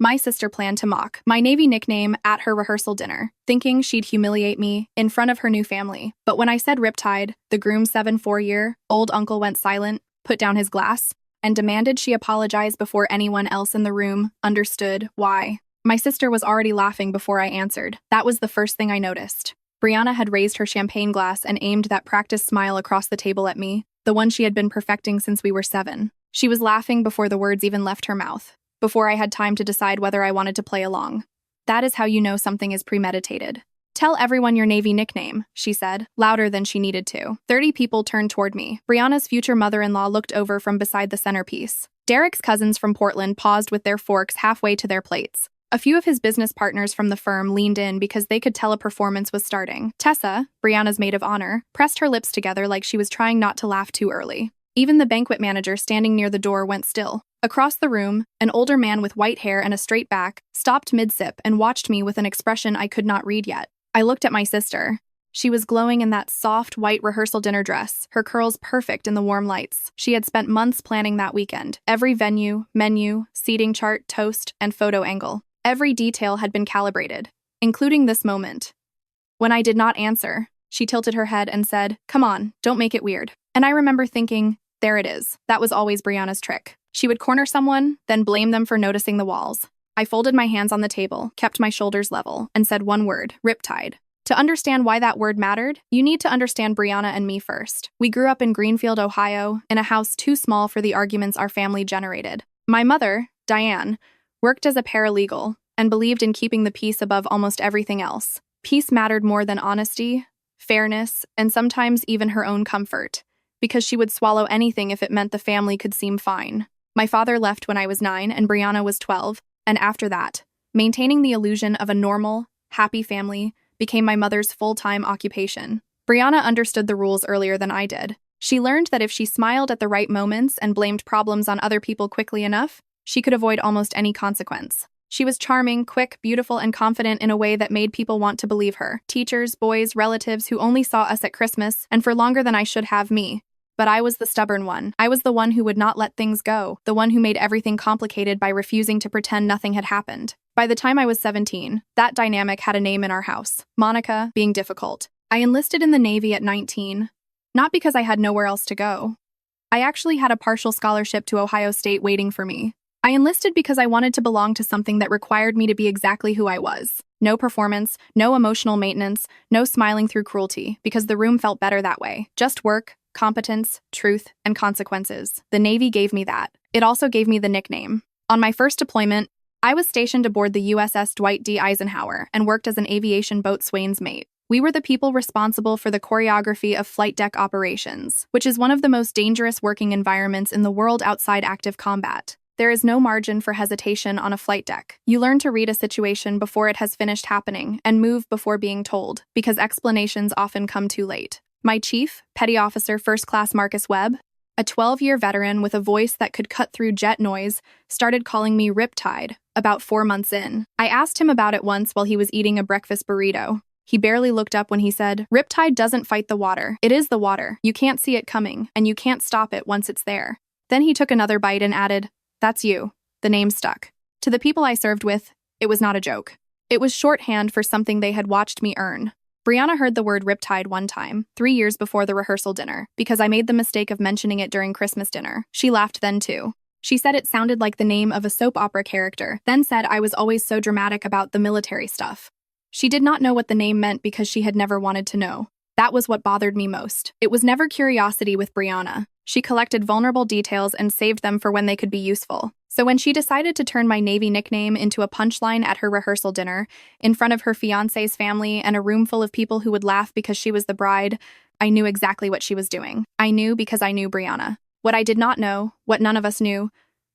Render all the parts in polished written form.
My sister planned to mock my Navy nickname at her rehearsal dinner, thinking she'd humiliate me in front of her new family. But when I said Riptide, the groom's 7-4-year-old uncle went silent, put down his glass, and demanded she apologize before anyone else in the room understood why. My sister was already laughing before I answered. That was the first thing I noticed. Brianna had raised her champagne glass and aimed that practiced smile across the table at me, the one she had been perfecting since we were 7. She was laughing before the words even left her mouth, before I had time to decide whether I wanted to play along. That is how you know something is premeditated. Tell everyone your Navy nickname, she said, louder than she needed to. 30 people turned toward me. Brianna's future mother-in-law looked over from beside the centerpiece. Derek's cousins from Portland paused with their forks halfway to their plates. A few of his business partners from the firm leaned in because they could tell a performance was starting. Tessa, Brianna's maid of honor, pressed her lips together like she was trying not to laugh too early. Even the banquet manager standing near the door went still. Across the room, an older man with white hair and a straight back stopped mid-sip and watched me with an expression I could not read yet. I looked at my sister. She was glowing in that soft, white rehearsal dinner dress, her curls perfect in the warm lights. She had spent months planning that weekend. Every venue, menu, seating chart, toast, and photo angle. Every detail had been calibrated, including this moment. When I did not answer, she tilted her head and said, "Come on, don't make it weird." And I remember thinking, there it is. That was always Brianna's trick. She would corner someone, then blame them for noticing the walls. I folded my hands on the table, kept my shoulders level, and said one word, Riptide. To understand why that word mattered, you need to understand Brianna and me first. We grew up in Greenfield, Ohio, in a house too small for the arguments our family generated. My mother, Diane, worked as a paralegal and believed in keeping the peace above almost everything else. Peace mattered more than honesty, fairness, and sometimes even her own comfort, because she would swallow anything if it meant the family could seem fine. My father left when I was 9 and Brianna was 12, and after that, maintaining the illusion of a normal, happy family became my mother's full-time occupation. Brianna understood the rules earlier than I did. She learned that if she smiled at the right moments and blamed problems on other people quickly enough, she could avoid almost any consequence. She was charming, quick, beautiful, and confident in a way that made people want to believe her. Teachers, boys, relatives who only saw us at Christmas, and for longer than I should have me. But I was the stubborn one. I was the one who would not let things go, the one who made everything complicated by refusing to pretend nothing had happened. By the time I was 17, that dynamic had a name in our house, Monica, being difficult. I enlisted in the Navy at 19, not because I had nowhere else to go. I actually had a partial scholarship to Ohio State waiting for me. I enlisted because I wanted to belong to something that required me to be exactly who I was. No performance, no emotional maintenance, no smiling through cruelty, because the room felt better that way. Just work, competence, truth, and consequences. The Navy gave me that. It also gave me the nickname. On my first deployment, I was stationed aboard the USS Dwight D. Eisenhower and worked as an aviation boatswain's mate. We were the people responsible for the choreography of flight deck operations, which is one of the most dangerous working environments in the world outside active combat. There is no margin for hesitation on a flight deck. You learn to read a situation before it has finished happening and move before being told, because explanations often come too late. My chief, Petty Officer First Class Marcus Webb, a 12-year veteran with a voice that could cut through jet noise, started calling me Riptide about 4 months in. I asked him about it once while he was eating a breakfast burrito. He barely looked up when he said, "Riptide doesn't fight the water. It is the water. You can't see it coming, and you can't stop it once it's there." Then he took another bite and added, "That's you." The name stuck. To the people I served with, it was not a joke. It was shorthand for something they had watched me earn. Brianna heard the word Riptide one time, 3 years before the rehearsal dinner, because I made the mistake of mentioning it during Christmas dinner. She laughed then too. She said it sounded like the name of a soap opera character, then said I was always so dramatic about the military stuff. She did not know what the name meant because she had never wanted to know. That was what bothered me most. It was never curiosity with Brianna. She collected vulnerable details and saved them for when they could be useful. So when she decided to turn my Navy nickname into a punchline at her rehearsal dinner, in front of her fiancé's family and a room full of people who would laugh because she was the bride, I knew exactly what she was doing. I knew because I knew Brianna. What I did not know, what none of us knew,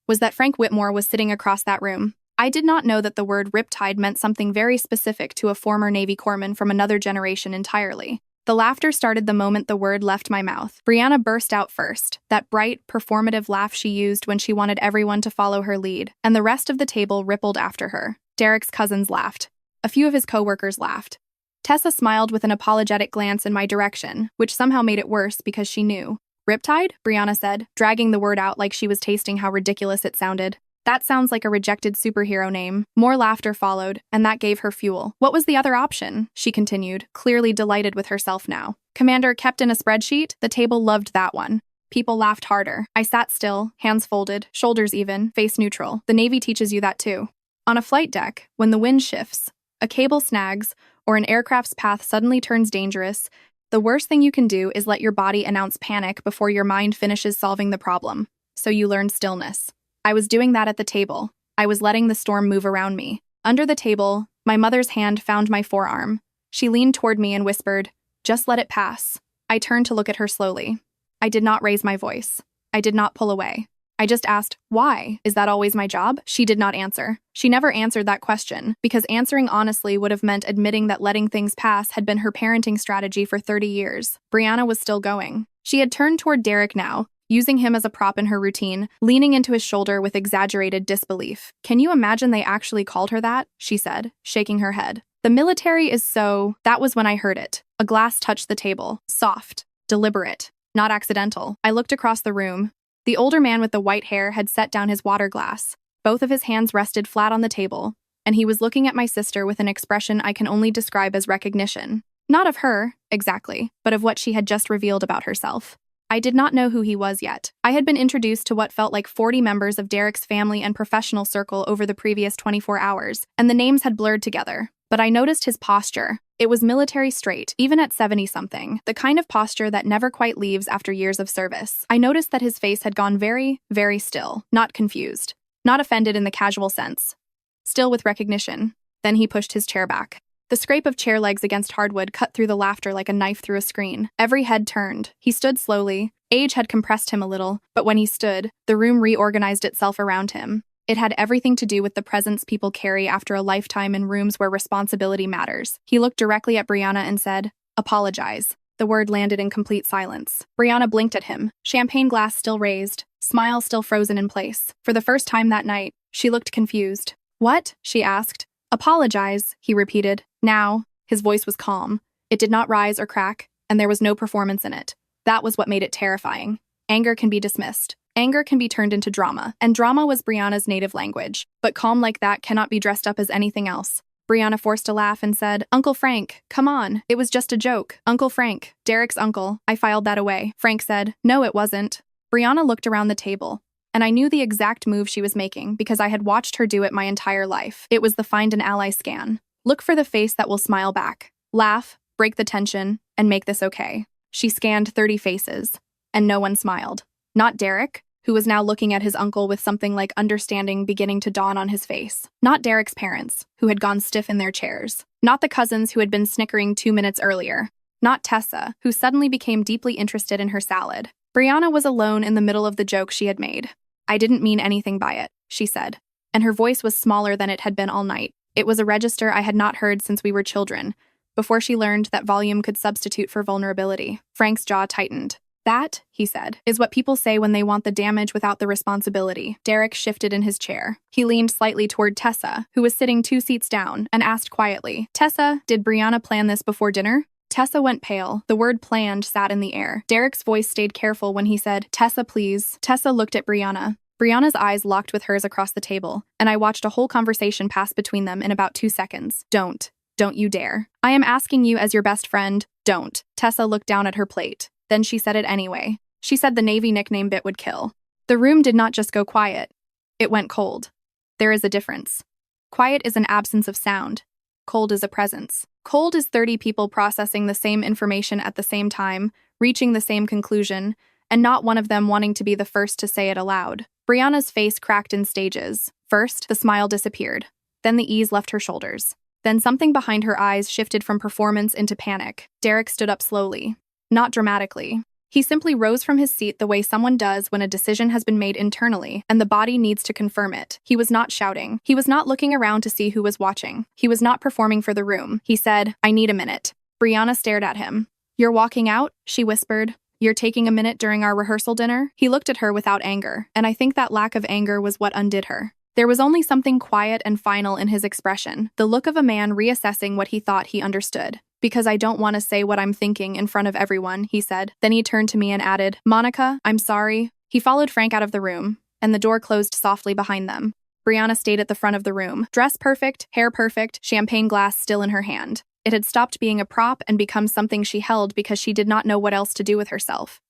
was that Frank Whitmore was sitting across that room. I did not know that the word Riptide meant something very specific to a former Navy corpsman from another generation entirely. The laughter started the moment the word left my mouth. Brianna burst out first, that bright, performative laugh she used when she wanted everyone to follow her lead, and the rest of the table rippled after her. Derek's cousins laughed. A few of his coworkers laughed. Tessa smiled with an apologetic glance in my direction, which somehow made it worse because she knew. "Riptide?" Brianna said, dragging the word out like she was tasting how ridiculous it sounded. That sounds like a rejected superhero name. More laughter followed, and that gave her fuel. What was the other option? She continued, clearly delighted with herself now. Commander kept in a spreadsheet? The table loved that one. People laughed harder. I sat still, hands folded, shoulders even, face neutral. The Navy teaches you that too. On a flight deck, when the wind shifts, a cable snags, or an aircraft's path suddenly turns dangerous, the worst thing you can do is let your body announce panic before your mind finishes solving the problem. So you learn stillness. I was doing that at the table. I was letting the storm move around me. Under the table, my mother's hand found my forearm. She leaned toward me and whispered, "Just let it pass." I turned to look at her slowly. I did not raise my voice. I did not pull away. I just asked, "Why? Is that always my job?" She did not answer. She never answered that question, because answering honestly would have meant admitting that letting things pass had been her parenting strategy for 30 years. Brianna was still going. She had turned toward Derek now, using him as a prop in her routine, leaning into his shoulder with exaggerated disbelief. "Can you imagine they actually called her that?" she said, shaking her head. "The military is so..." That was when I heard it. A glass touched the table. Soft. Deliberate. Not accidental. I looked across the room. The older man with the white hair had set down his water glass. Both of his hands rested flat on the table, and he was looking at my sister with an expression I can only describe as recognition. Not of her, exactly, but of what she had just revealed about herself. I did not know who he was yet. I had been introduced to what felt like 40 members of Derek's family and professional circle over the previous 24 hours, and the names had blurred together. But I noticed his posture. It was military straight, even at 70-something, the kind of posture that never quite leaves after years of service. I noticed that his face had gone very, very still, not confused, not offended in the casual sense. Still with recognition. Then he pushed his chair back. The scrape of chair legs against hardwood cut through the laughter like a knife through a screen. Every head turned. He stood slowly. Age had compressed him a little, but when he stood, the room reorganized itself around him. It had everything to do with the presence people carry after a lifetime in rooms where responsibility matters. He looked directly at Brianna and said, "Apologize." The word landed in complete silence. Brianna blinked at him, champagne glass still raised, smile still frozen in place. For the first time that night, she looked confused. "What?" she asked. "Apologize," he repeated. Now, his voice was calm. It did not rise or crack, and there was no performance in it. That was what made it terrifying. Anger can be dismissed. Anger can be turned into drama, and drama was Brianna's native language. But calm like that cannot be dressed up as anything else. Brianna forced a laugh and said, "Uncle Frank, come on, it was just a joke. Uncle Frank, Derek's uncle." I filed that away. Frank said, "No, it wasn't." Brianna looked around the table, and I knew the exact move she was making because I had watched her do it my entire life. It was the find an ally scan. Look for the face that will smile back. Laugh, break the tension, and make this okay. She scanned 30 faces, and no one smiled. Not Derek, who was now looking at his uncle with something like understanding beginning to dawn on his face. Not Derek's parents, who had gone stiff in their chairs. Not the cousins who had been snickering 2 minutes earlier. Not Tessa, who suddenly became deeply interested in her salad. Brianna was alone in the middle of the joke she had made. "I didn't mean anything by it," she said, and her voice was smaller than it had been all night. It was a register I had not heard since we were children, before she learned that volume could substitute for vulnerability. Frank's jaw tightened. "That," he said, "is what people say when they want the damage without the responsibility." Derek shifted in his chair. He leaned slightly toward Tessa, who was sitting 2 seats down, and asked quietly, "Tessa, did Brianna plan this before dinner?" Tessa went pale. The word planned sat in the air. Derek's voice stayed careful when he said, "Tessa, please." Tessa looked at Brianna. Brianna's eyes locked with hers across the table, and I watched a whole conversation pass between them in about 2 seconds. Don't you dare. I am asking you as your best friend, don't." Tessa looked down at her plate. Then she said it anyway. She said the Navy nickname bit would kill. The room did not just go quiet. It went cold. There is a difference. Quiet is an absence of sound. Cold is a presence. Cold is 30 people processing the same information at the same time, reaching the same conclusion, and not one of them wanting to be the first to say it aloud. Brianna's face cracked in stages. First, the smile disappeared. Then the ease left her shoulders. Then something behind her eyes shifted from performance into panic. Derek stood up slowly. Not dramatically. He simply rose from his seat the way someone does when a decision has been made internally and the body needs to confirm it. He was not shouting. He was not looking around to see who was watching. He was not performing for the room. He said, "I need a minute." Brianna stared at him. "You're walking out?" she whispered. "You're taking a minute during our rehearsal dinner?" He looked at her without anger, and I think that lack of anger was what undid her. There was only something quiet and final in his expression, the look of a man reassessing what he thought he understood. "Because I don't want to say what I'm thinking in front of everyone," he said. Then he turned to me and added, "Monica, I'm sorry." He followed Frank out of the room, and the door closed softly behind them. Brianna stayed at the front of the room, dress perfect, hair perfect, champagne glass still in her hand. It had stopped being a prop and become something she held because she did not know what else to do with herself.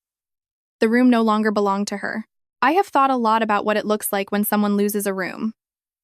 The room no longer belonged to her. I have thought a lot about what it looks like when someone loses a room.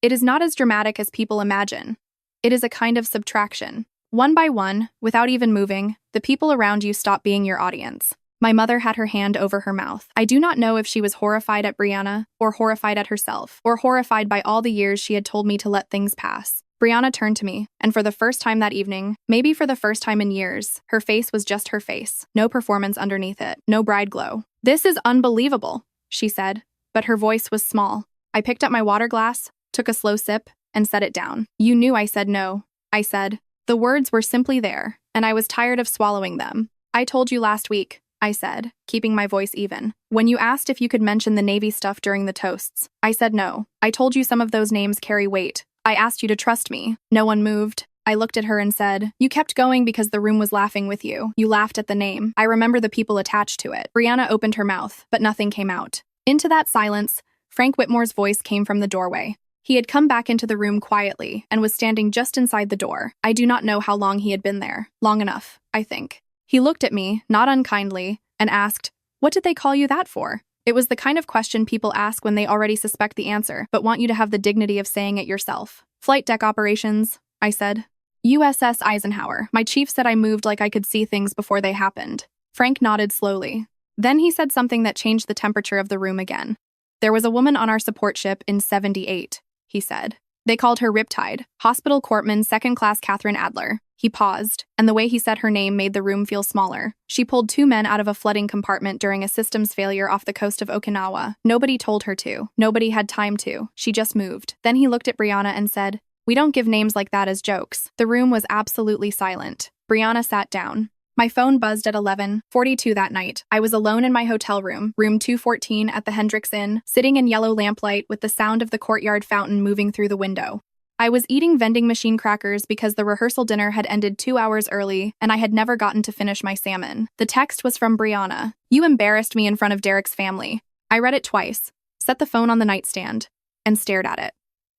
It is not as dramatic as people imagine. It is a kind of subtraction. One by one, without even moving, the people around you stop being your audience. My mother had her hand over her mouth. I do not know if she was horrified at Brianna, or horrified at herself, or horrified by all the years she had told me to let things pass. Brianna turned to me, and for the first time that evening, maybe for the first time in years, her face was just her face. No performance underneath it, no bride glow. "This is unbelievable," she said, but her voice was small. I picked up my water glass, took a slow sip, and set it down. "You knew I said no," I said. The words were simply there, and I was tired of swallowing them. "I told you last week," I said, keeping my voice even. "When you asked if you could mention the Navy stuff during the toasts, I said no. I told you some of those names carry weight. I asked you to trust me." No one moved. I looked at her and said, "You kept going because the room was laughing with you. You laughed at the name. I remember the people attached to it." Brianna opened her mouth, but nothing came out. Into that silence, Frank Whitmore's voice came from the doorway. He had come back into the room quietly and was standing just inside the door. I do not know how long he had been there. Long enough, I think. He looked at me, not unkindly, and asked, "What did they call you that for?" It was the kind of question people ask when they already suspect the answer, but want you to have the dignity of saying it yourself. "Flight deck operations," I said. "USS Eisenhower. My chief said I moved like I could see things before they happened." Frank nodded slowly. Then he said something that changed the temperature of the room again. "There was a woman on our support ship in 78, he said. They called her Riptide, Hospital Corpsman 2nd Class Catherine Adler." He paused, and the way he said her name made the room feel smaller. "She pulled 2 men out of a flooding compartment during a systems failure off the coast of Okinawa. Nobody told her to. Nobody had time to. She just moved." Then he looked at Brianna and said, "We don't give names like that as jokes." The room was absolutely silent. Brianna sat down. My phone buzzed at 11:42 that night. I was alone in my hotel room, room 214 at the Hendricks Inn, sitting in yellow lamplight with the sound of the courtyard fountain moving through the window. I was eating vending machine crackers because the rehearsal dinner had ended 2 hours early, and I had never gotten to finish my salmon. The text was from Brianna. "You embarrassed me in front of Derek's family." I read it twice, set the phone on the nightstand, and stared at it.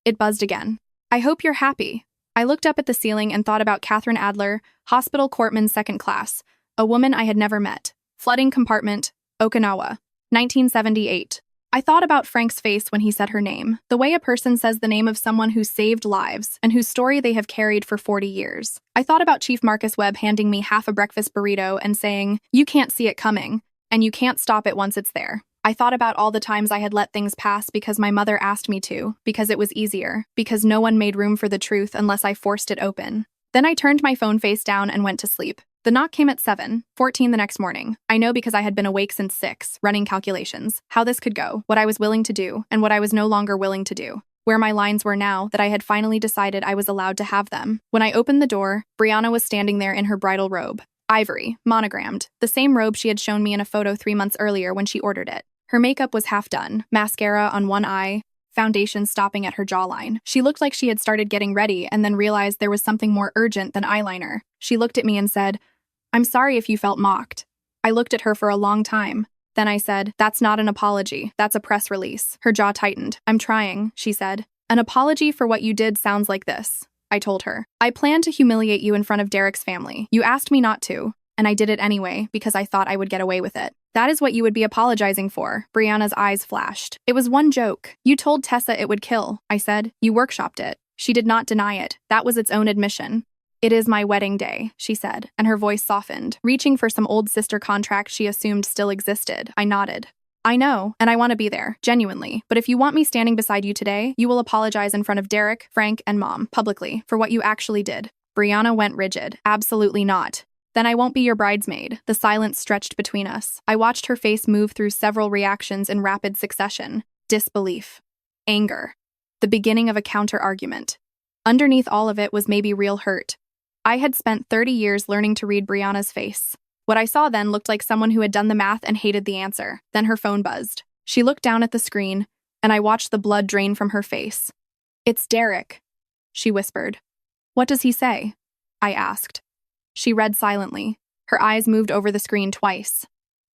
It buzzed again. "I hope you're happy." I looked up at the ceiling and thought about Catherine Adler, Hospital Corpsman 2nd Class, a woman I had never met. Flooding compartment, Okinawa, 1978. I thought about Frank's face when he said her name, the way a person says the name of someone who saved lives and whose story they have carried for 40 years. I thought about Chief Marcus Webb handing me half a breakfast burrito and saying, "You can't see it coming, and you can't stop it once it's there." I thought about all the times I had let things pass because my mother asked me to, because it was easier, because no one made room for the truth unless I forced it open. Then I turned my phone face down and went to sleep. The knock came at 7:14 the next morning. I know because I had been awake since 6, running calculations, how this could go, what I was willing to do, and what I was no longer willing to do. Where my lines were now that I had finally decided I was allowed to have them. When I opened the door, Brianna was standing there in her bridal robe. Ivory, monogrammed, the same robe she had shown me in a photo 3 months earlier when she ordered it. Her makeup was half done, mascara on one eye, foundation stopping at her jawline. She looked like she had started getting ready and then realized there was something more urgent than eyeliner. She looked at me and said, "I'm sorry if you felt mocked." I looked at her for a long time. Then I said, "That's not an apology, that's a press release." Her jaw tightened. "I'm trying," she said. "An apology for what you did sounds like this," I told her. "I planned to humiliate you in front of Derek's family. You asked me not to, and I did it anyway because I thought I would get away with it. That is what you would be apologizing for." Brianna's eyes flashed. "It was one joke. You told Tessa it would kill," I said. "You workshopped it." She did not deny it. That was its own admission. "It is my wedding day," she said, and her voice softened, reaching for some old sister contract she assumed still existed. I nodded. "I know, and I want to be there, genuinely. But if you want me standing beside you today, you will apologize in front of Derek, Frank, and Mom, publicly, for what you actually did." Brianna went rigid. "Absolutely not." "Then I won't be your bridesmaid." The silence stretched between us. I watched her face move through several reactions in rapid succession. Disbelief. Anger. The beginning of a counter-argument. Underneath all of it was maybe real hurt. I had spent 30 years learning to read Brianna's face. What I saw then looked like someone who had done the math and hated the answer. Then her phone buzzed. She looked down at the screen, and I watched the blood drain from her face. "It's Derek," she whispered. "What does he say?" I asked. She read silently. Her eyes moved over the screen twice,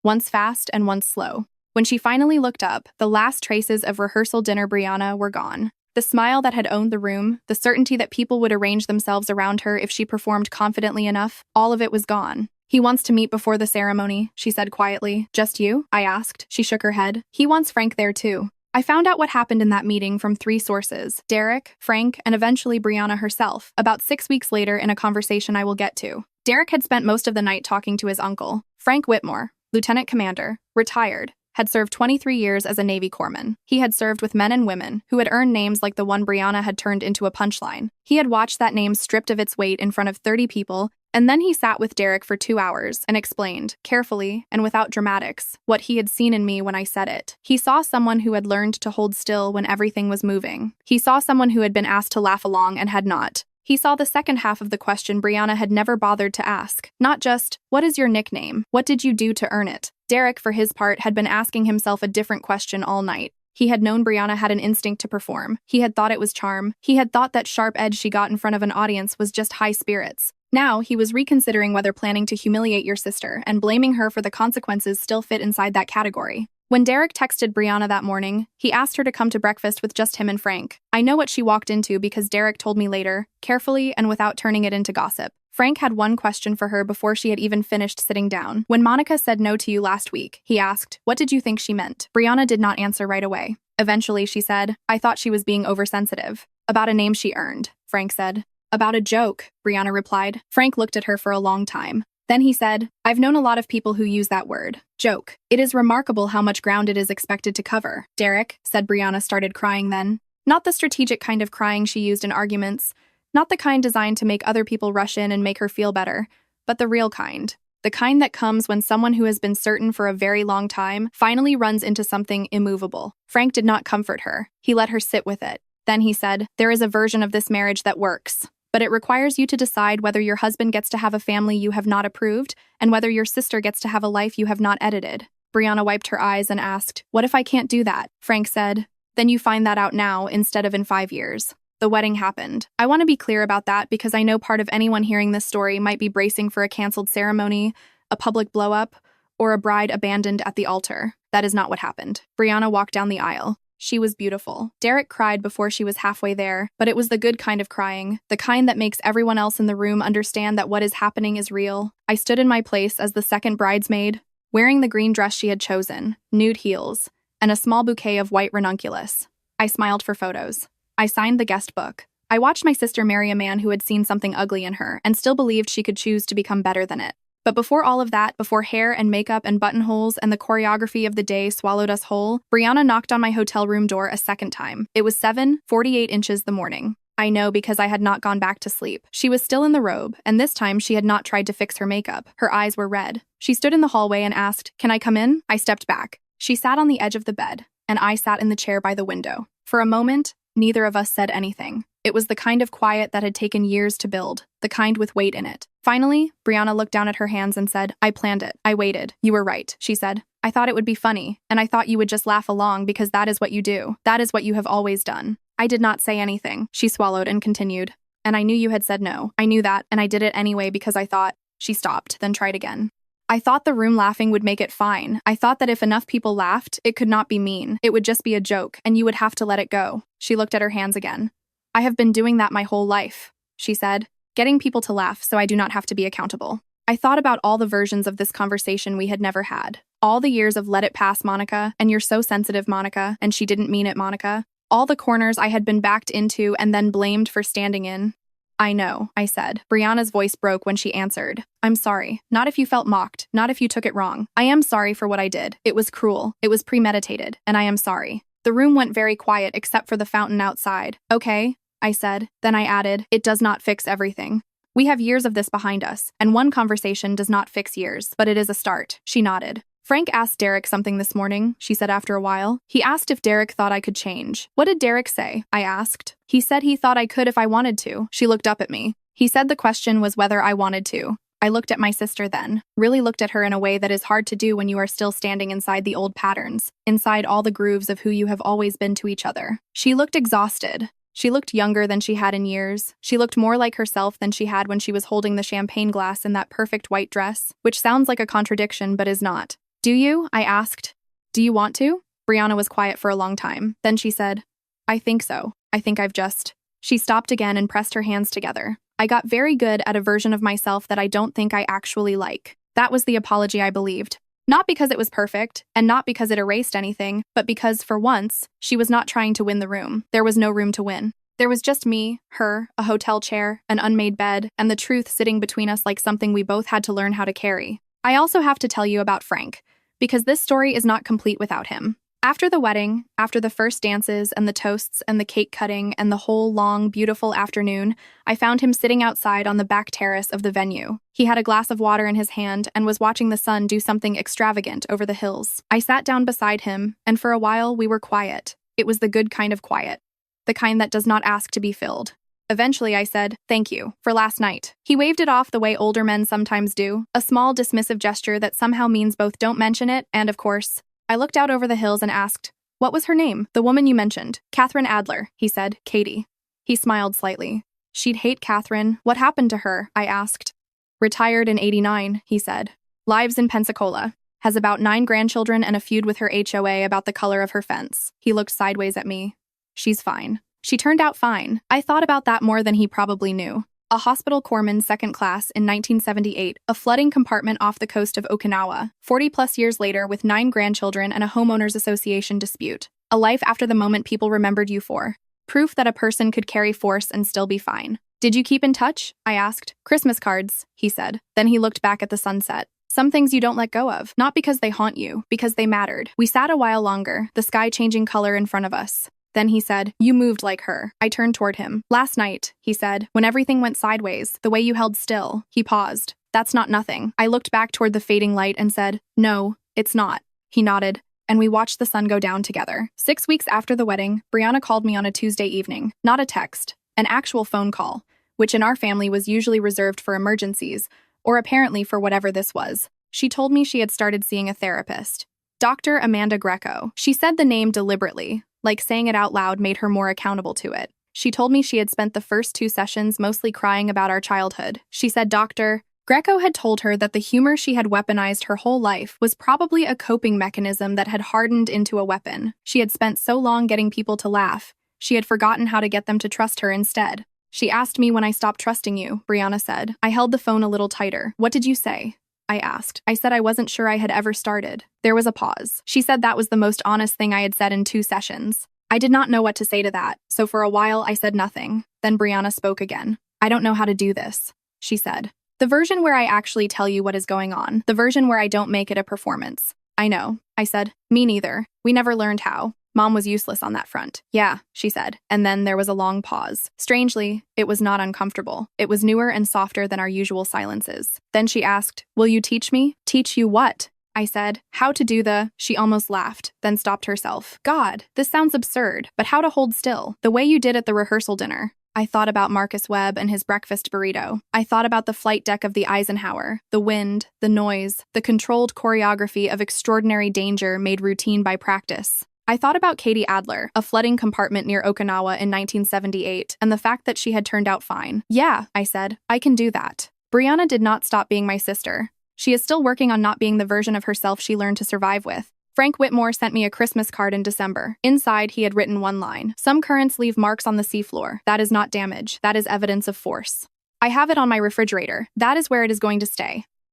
once fast and once slow. When she finally looked up, the last traces of rehearsal dinner Brianna were gone. The smile that had owned the room, the certainty that people would arrange themselves around her if she performed confidently enough, all of it was gone. "He wants to meet before the ceremony," she said quietly. "Just you?" I asked. She shook her head. "He wants Frank there too." I found out what happened in that meeting from 3 sources: Derek, Frank, and eventually Brianna herself, about 6 weeks later in a conversation I will get to. Derek had spent most of the night talking to his uncle, Frank Whitmore, lieutenant commander, retired, had served 23 years as a Navy corpsman. He had served with men and women who had earned names like the one Brianna had turned into a punchline. He had watched that name stripped of its weight in front of 30 people, and then he sat with Derek for 2 hours and explained, carefully and without dramatics, what he had seen in me when I said it. He saw someone who had learned to hold still when everything was moving. He saw someone who had been asked to laugh along and had not. He saw the second half of the question Brianna had never bothered to ask. Not just, "What is your nickname? What did you do to earn it?" Derek, for his part, had been asking himself a different question all night. He had known Brianna had an instinct to perform. He had thought it was charm. He had thought that sharp edge she got in front of an audience was just high spirits. Now, he was reconsidering whether planning to humiliate your sister and blaming her for the consequences still fit inside that category. When Derek texted Brianna that morning, he asked her to come to breakfast with just him and Frank. I know what she walked into because Derek told me later, carefully and without turning it into gossip. Frank had one question for her before she had even finished sitting down. "When Monica said no to you last week," he asked, "what did you think she meant?" Brianna did not answer right away. Eventually, she said, "I thought she was being oversensitive. About a name she earned," Frank said. "About a joke," Brianna replied. Frank looked at her for a long time. Then he said, "I've known a lot of people who use that word, joke. It is remarkable how much ground it is expected to cover." "Derek," said Brianna, started crying then. Not the strategic kind of crying she used in arguments, not the kind designed to make other people rush in and make her feel better, but the real kind. The kind that comes when someone who has been certain for a very long time finally runs into something immovable. Frank did not comfort her. He let her sit with it. Then he said, "There is a version of this marriage that works. But it requires you to decide whether your husband gets to have a family you have not approved and whether your sister gets to have a life you have not edited." Brianna wiped her eyes and asked, "What if I can't do that?" Frank said, "Then you find that out now instead of in 5 years. The wedding happened. I want to be clear about that because I know part of anyone hearing this story might be bracing for a canceled ceremony, a public blow-up, or a bride abandoned at the altar. That is not what happened." Brianna walked down the aisle. She was beautiful. Derek cried before she was halfway there, but it was the good kind of crying, the kind that makes everyone else in the room understand that what is happening is real. I stood in my place as the second bridesmaid, wearing the green dress she had chosen, nude heels, and a small bouquet of white ranunculus. I smiled for photos. I signed the guest book. I watched my sister marry a man who had seen something ugly in her and still believed she could choose to become better than it. But before all of that, before hair and makeup and buttonholes and the choreography of the day swallowed us whole, Brianna knocked on my hotel room door a second time. It was 7:48 inches the morning. I know because I had not gone back to sleep. She was still in the robe, and this time she had not tried to fix her makeup. Her eyes were red. She stood in the hallway and asked, "Can I come in?" I stepped back. She sat on the edge of the bed, and I sat in the chair by the window. For a moment, neither of us said anything. It was the kind of quiet that had taken years to build, the kind with weight in it. Finally, Brianna looked down at her hands and said, "I planned it. I waited. You were right," she said. "I thought it would be funny, and I thought you would just laugh along because that is what you do. That is what you have always done." I did not say anything. She swallowed and continued. "And I knew you had said no. I knew that, and I did it anyway because I thought—" She stopped, then tried again. "I thought the room laughing would make it fine. I thought that if enough people laughed, it could not be mean. It would just be a joke, and you would have to let it go." She looked at her hands again. "I have been doing that my whole life," she said, "getting people to laugh so I do not have to be accountable." I thought about all the versions of this conversation we had never had. All the years of "let it pass, Monica," and "you're so sensitive, Monica," and "she didn't mean it, Monica." All the corners I had been backed into and then blamed for standing in. "I know," I said. Brianna's voice broke when she answered. "I'm sorry. Not if you felt mocked, not if you took it wrong. I am sorry for what I did. It was cruel. It was premeditated, and I am sorry." The room went very quiet except for the fountain outside. "Okay," I said. Then I added, "It does not fix everything. We have years of this behind us, and one conversation does not fix years, but it is a start." She nodded. "Frank asked Derek something this morning," she said after a while. "He asked if Derek thought I could change." "What did Derek say?" I asked. "He said he thought I could if I wanted to." She looked up at me. "He said the question was whether I wanted to." I looked at my sister then, really looked at her in a way that is hard to do when you are still standing inside the old patterns, inside all the grooves of who you have always been to each other. She looked exhausted. She looked younger than she had in years. She looked more like herself than she had when she was holding the champagne glass in that perfect white dress, which sounds like a contradiction but is not. "Do you?" I asked. Do you want to? Brianna was quiet for a long time. Then she said, I think so. I think I've just. She stopped again and pressed her hands together. I got very good at a version of myself that I don't think I actually like. That was the apology I believed. Not because it was perfect, and not because it erased anything, but because, for once, she was not trying to win the room. There was no room to win. There was just me, her, a hotel chair, an unmade bed, and the truth sitting between us like something we both had to learn how to carry. I also have to tell you about Frank, because this story is not complete without him. After the wedding, after the first dances and the toasts and the cake cutting and the whole long, beautiful afternoon, I found him sitting outside on the back terrace of the venue. He had a glass of water in his hand and was watching the sun do something extravagant over the hills. I sat down beside him, and for a while we were quiet. It was the good kind of quiet, the kind that does not ask to be filled. Eventually I said, thank you, for last night. He waved it off the way older men sometimes do, a small dismissive gesture that somehow means both don't mention it and, of course. I looked out over the hills and asked, what was her name? The woman you mentioned. Catherine Adler, he said. Katie. He smiled slightly. She'd hate Catherine. What happened to her? I asked. Retired in '89, he said. Lives in Pensacola. Has about 9 grandchildren and a feud with her HOA about the color of her fence. He looked sideways at me. She's fine. She turned out fine. I thought about that more than he probably knew. A hospital corpsman second class in 1978, a flooding compartment off the coast of Okinawa, 40-plus years later with 9 grandchildren and a homeowners association dispute. A life after the moment people remembered you for. Proof that a person could carry force and still be fine. Did you keep in touch? I asked. Christmas cards, he said. Then he looked back at the sunset. Some things you don't let go of, not because they haunt you, because they mattered. We sat a while longer, the sky changing color in front of us. Then he said, you moved like her. I turned toward him. Last night, he said, when everything went sideways, the way you held still. He paused. That's not nothing. I looked back toward the fading light and said, no, it's not. He nodded, and we watched the sun go down together. 6 weeks after the wedding, Brianna called me on a Tuesday evening. Not a text, an actual phone call, which in our family was usually reserved for emergencies, or apparently for whatever this was. She told me she had started seeing a therapist. Dr. Amanda Greco. She said the name deliberately, like saying it out loud made her more accountable to it. She told me she had spent the first 2 sessions mostly crying about our childhood. She said Dr. Greco had told her that the humor she had weaponized her whole life was probably a coping mechanism that had hardened into a weapon. She had spent so long getting people to laugh, she had forgotten how to get them to trust her instead. She asked me when I stopped trusting you, Brianna said. I held the phone a little tighter. What did you say? I asked. I said I wasn't sure I had ever started. There was a pause. She said that was the most honest thing I had said in 2 sessions. I did not know what to say to that, so for a while I said nothing. Then Brianna spoke again. I don't know how to do this, she said. The version where I actually tell you what is going on. The version where I don't make it a performance. I know, I said. Me neither. We never learned how. Mom was useless on that front. Yeah, she said. And then there was a long pause. Strangely, it was not uncomfortable. It was newer and softer than our usual silences. Then she asked, will you teach me? Teach you what? I said, how to do the. She almost laughed, then stopped herself. God, this sounds absurd, but how to hold still. The way you did at the rehearsal dinner. I thought about Marcus Webb and his breakfast burrito. I thought about the flight deck of the Eisenhower, the wind, the noise, the controlled choreography of extraordinary danger made routine by practice. I thought about Katie Adler, a flooding compartment near Okinawa in 1978, and the fact that she had turned out fine. Yeah, I said, I can do that. Brianna did not stop being my sister. She is still working on not being the version of herself she learned to survive with. Frank Whitmore sent me a Christmas card in December. Inside, he had written one line. Some currents leave marks on the seafloor. That is not damage. That is evidence of force. I have it on my refrigerator. That is where it is going to stay.